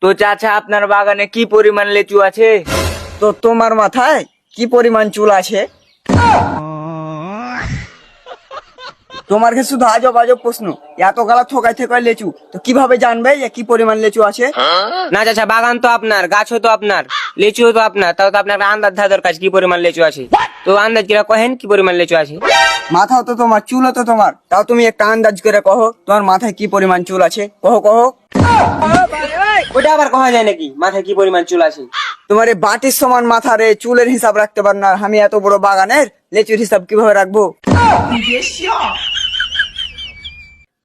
তো চাচা আপনার বাগানে কি পরিমাণ লিচু আছে? তো তোমার মাথায় কি পরিমাণ চুল আছে? তোমার কাছে শুধু আজব আজব প্রশ্ন। এত গালা থোকাই থোকাই লেচু, তো কিভাবে জানবে যে কি পরিমাণ লেচু আছে? না চাচা, বাগান তো আপনার, গাছও তো আপনার, লিচুও তো আপনার, তাও তো আপনার একটা আন্দাজ ধার দরকার কি পরিমাণ লিচু আছে। তো আন্দাজ কিরা কহেন কি পরিমাণ লিচু আছে। মাথাও তো তোমার, চুলও তো তোমার, তাও তুমি একটা আন্দাজ করে কহো তোমার মাথায় কি পরিমাণ চুল আছে। কহো কহো। ওটা আবার কহা যায় নাকি মাথায় কি পরিমাণ চুল আছে? তোমার এই বাটির সমান মাথারে চুলের হিসাব রাখতে পার না, আমি এত বড় বাগানের লেচুর হিসাব কিভাবে রাখবো?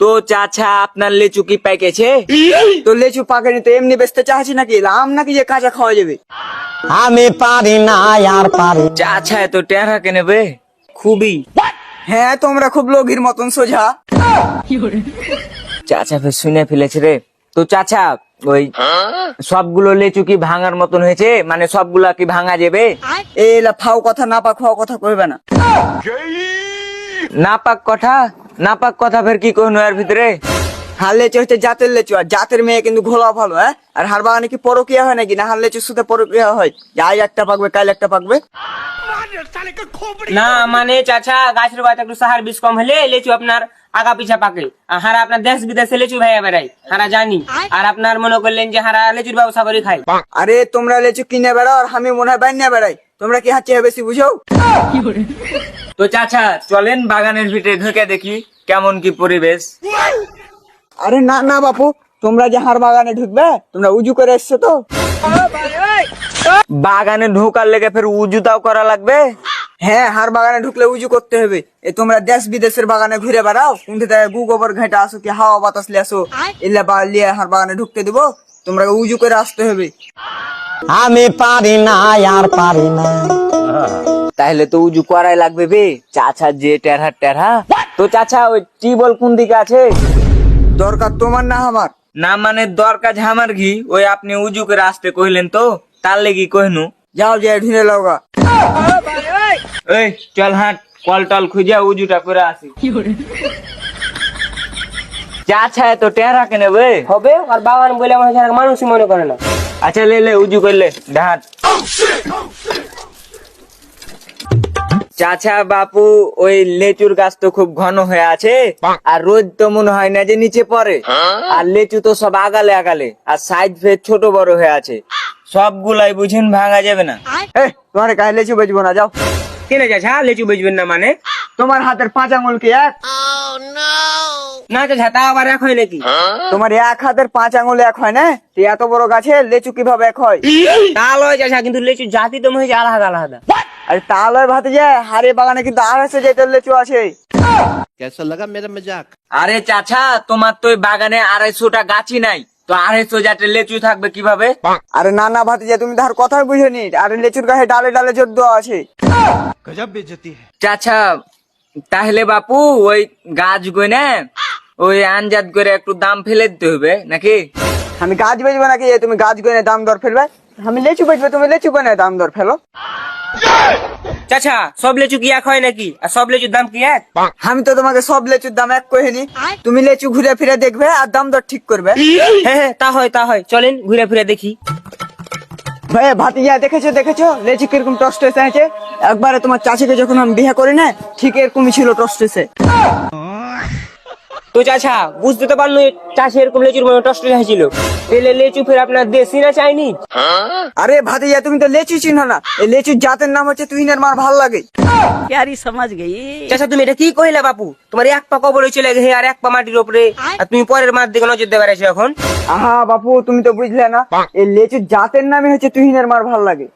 তো চাচা আপনার লিচু কি পেকেছে? তো লেচু পাকেনি তো এমনি বেচতে চাচ্ছি নাকি? আম নাকি যে কাঁচা খাওয়া যাবে? আমি পারি না আর পারি। চাচা এত টেরা কে নেবে? খুবই। হ্যাঁ, তোমরা খুব লোভীর মতন সোজা। চাচা ফের শুনে ফেলেছে রে। তো চাচা ওই সবগুলো লিচু কি ভাঙার মতন হয়েছে? মানে সবগুলা কি ভাঙা যাবে? এলা ফাও কথা, না পাক ফাও কথা কইবে না। নাপাক কথা ফের কি কহনো এর ভিতরে? হার লেচু হচ্ছে জাতের লেচু, আর জাতের মেয়ে কিন্তু ঘোলা ভালো। হ্যাঁ, আর হার বাগানে কি পরকিয়া হয় নাকি? না, হার লেচুর সাথে পরকিয়া হয়, আজ একটা পাকবে কাল একটা পাকবে। না মানে চাচা, গাছের বাত একটু সাহার বিষ কম হলে লিচু আপনার আগা পিছা পাকে। আর হারা আপনার দেশ বিদেশে লিচু ভাইয়া বেড়াই, হারা জানি। আর আপনার মনে করলেন যে হারা লিচুর ব্যবসা করে খাই। আরে তোমরা লেচু কিনে বেড়াও আর আমি মনে হয় বাইনে বেড়াই। তোমরা কি হাত চেয়ে বেশি বুঝো? তো চাচা চলেন বাগানের ভিতরে ঢুকে দেখি কেমন কি পরিবেশ। আরে না না বাপু, তোমরা যে হার বাগানে ঢুকবে তোমরা উজু করে এসছো তো? বাগানে ঢোকার লেগে ফের উজুতাও করা লাগবে? হ্যাঁ, হার বাগানে ঢুকলে উজু করতে হবে। তোমরা দেশ বিদেশের বাগানে ঘুরে বেড়াও, কোনটি গু গোবর ঘেঁটে আসো কি হাওয়া বাতাস লিয়ে আসো, এলে বা লিয়ে হার বাগানে ঢুকতে দিব? তোমরা উজু করে আসতে হবে। আমি পারি না আর পারি না। তাহলে তো উজু করাই লাগবে বে। চাচা যে টেরহা টেরহা। তো চাচা ওই টিউবওয়েল কোন দিকে আছে? দরকার তোমার না আমার? না মানে দরকার আমার ঘি, ওই আপনি উজু করে আসতে কইলেন তো তার লেগে কইনু। যাও যে ঢুলে লগা। এই চল হাট, কল টল খুঁজে উজুটা করে আসি। চাচা এত টেরা কেন বে? হবে আর বাগান বলে আমার মানুষই মনে করে না। আচ্ছা লে উজু করলে ডাহাট। চাচা বাপু ওই লেচুর গাছ তো খুব ঘন হয়ে আছে, আর রোদ তো মনে হয় না যে নিচে পড়ে, আর লেচু তো সব আগালে আগালে, আর সাইজ ফের ছোট বড় হয়ে আছে, সবগুলাই বুঝেন ভাঙা যাবে না। তোমার গায়ে লেচু বেচবো না, যাও। কেন চাচা লেচু বেচবেন না মানে? তোমার হাতের 5 আঙুল কি এক? না চাচা তা আবার এক হয় নাকি? তোমার এক হাতের 5 আঙুল এক হয় না? তো এত বড় গাছে লেচু কিভাবে এক হয়? তা লয় চাচা, কিন্তু লেচু জাতি তো মনে হচ্ছে আলাদা আলাদা। আরে তাহলে ভাতে যায় হারে বাগানে কিন্তু 250 জাতের লেচু আছে। कैसा लगा मेरा मजाक? আরে চাচা তোমার তো ওই বাগানে 250টা গাছই নাই, তো 250 জাতের লেচু থাকবে কিভাবে? আরে না না ভাতে যায়, তুমি তার কথাই বুঝোনি। আরে লেচুর গায়ে ডালে ডালে জোর দেওয়া আছে। गजब बेइज्जती है। চাচা তাহলে বাপু ওই গাছ গনে ওই আনজাত করে একটু দাম ফেলে দিতে হবে নাকি? আমি গাছ বেচবো নাকি যে তুমি গাছ গনে দাম দর ফেলবে? আমি লেচু বেচবো, তুমি লেচু গনে দাম দর ফেলো। চাচা সব লেচু কি এক হয় নাকি? আর সব লেচুর দাম কি এক? আমি তো তোমাকে সব লেচুর দাম এক কহিনি। তুমি লেচু ঘুরে ফিরে দেখবে আর দাম দর ঠিক করবে। হ্যাঁ তা হয় চলেন ঘুরে ফিরে দেখি। ভাই ভাতিজা দেখেছো লেচু কিরকম টস্টেস আছে? একবারে তোমার চাচিকে যখন আমি বিয়ে করি না, ঠিক এরকমই ছিল টস্টেসে। তো চাচা বুঝতে তো পারলো চাষি এরকম লেচুর মনে টস্ট হয়েছিল। এলে লেচু ফের আপনার দেশি না চাইনি? আরে ভাতিজা তুমি তো লেচু চিনো না। এই লেচুর জাতের নাম হচ্ছে তুহিনের মার ভাল লাগে। চাচা তুমি এটা কি কইলা বাপু? তোমার এক পা কবরে চলে গেছে আর এক পা মাটির উপরে, আর তুমি পরের মার দিকে নজর দেবার আছো এখন। আহা বাপু, তুমি তো বুঝলে না, এই লেচুর জাতের নামই হচ্ছে তুহিনের মার ভাল লাগে।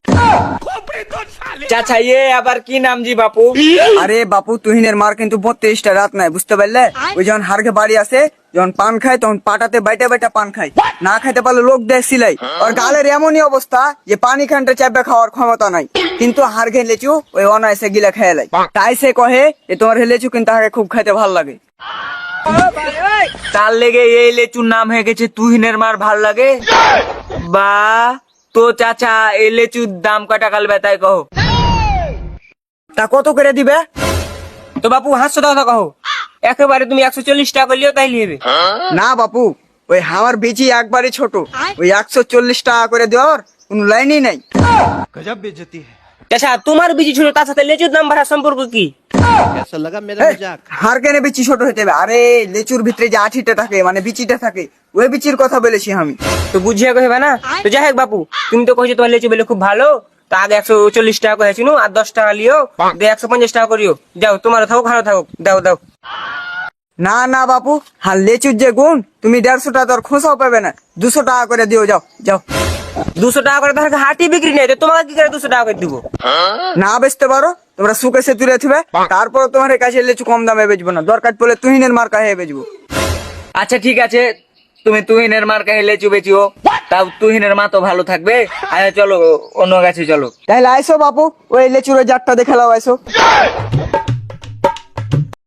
চাচা আবার কি নাম জি বাপু? আরে বাপু, তুহিনের মার কিন্তু 32টা রাত নাই, বুঝতে পারলে? ওই যখন হারকে বাড়ি আসে, যখন পান খায় তখন পাটাতে বাইটা বাইটা পান খায়, না খাইতে পারলে লোক দেয় সিলাই। ওর গালের এমনই অবস্থা যে পানি খানটা চাপে খাওয়ার ক্ষমতা নাই, কিন্তু হার খেয়ে লেচু ওই অনায়াসে গিলা খেয়ে লাই। তাই সে কহে যে তোমার লেচু কিন্তু তাকে খুব খাইতে ভাল লাগে। তার লেগে এই লেচুর নাম হয়ে গেছে তুহিনের মার ভাল লাগে। বা তো চাচা এই লেচুর দাম কটা কালবে তাই কहो? তা কত করে দিবে? তো বাপু 500 টাকা কहो। একেবারে তুমি 140 টাকা করলেও তাই লিবে? না বাপু, ওই আমার বিচি একবারই ছোট, ওই 140 টাকা করে দেওয়ার কোন লাইনই নাই। गजब बेइज्जती है। চাচা তোমার বিচি ছোট, তার সাথে লেচুর দাম বাড়ার সম্পর্ক কি? कैसा लगा मेरा मजाक? হার কেনে বিচি ছোট হতে হবে? আরে লেচুর ভিতরে যে আঠিটা থাকে মানে বিচিটা থাকে, ওই বিচির কথা বলেছি আমি। তো বুঝিয়ে কইবে না? তো যাই হোক বাপু, তুমি তো কইছো তোমার লেচু বেলে খুব ভালো, তো আগে 140 টাকা করে ছিল আর 10 টাকা লিও, দিয়ে 150 টাকা করিও। যাও, তোমার থাকুক ভালো থাকুক, দাও দাও। না না বাপু, হ্যাঁ লেচুর যে গুণ, তুমি 150 টাকা তোর খোঁসাও পাবে না, 200 টাকা করে দিও। যাও যাও। 200 টাকা করে তাহলে হাটি বিক্রি নেই, তো তোমাকে কি করে 200 টাকা করে দিব? না বেচতে পারো, তোমরা সুকেশে তুলে থিবে, তারপর তোমার কাছে লেচু কম দামে বেচবো না, দরকার পড়লে তুহিনের মার্কা হয়ে বেচবো। আচ্ছা ঠিক আছে, তুমি তুহিনের মার্কা লেচু বেচিও, তাও তুহিনের মা তো ভালো থাকবে। আচ্ছা চলো অন্য গাছে চলো। তাহলে আইসো বাপু, ওই লেচুর ওই জাতটা দেখে লাও, আইসো।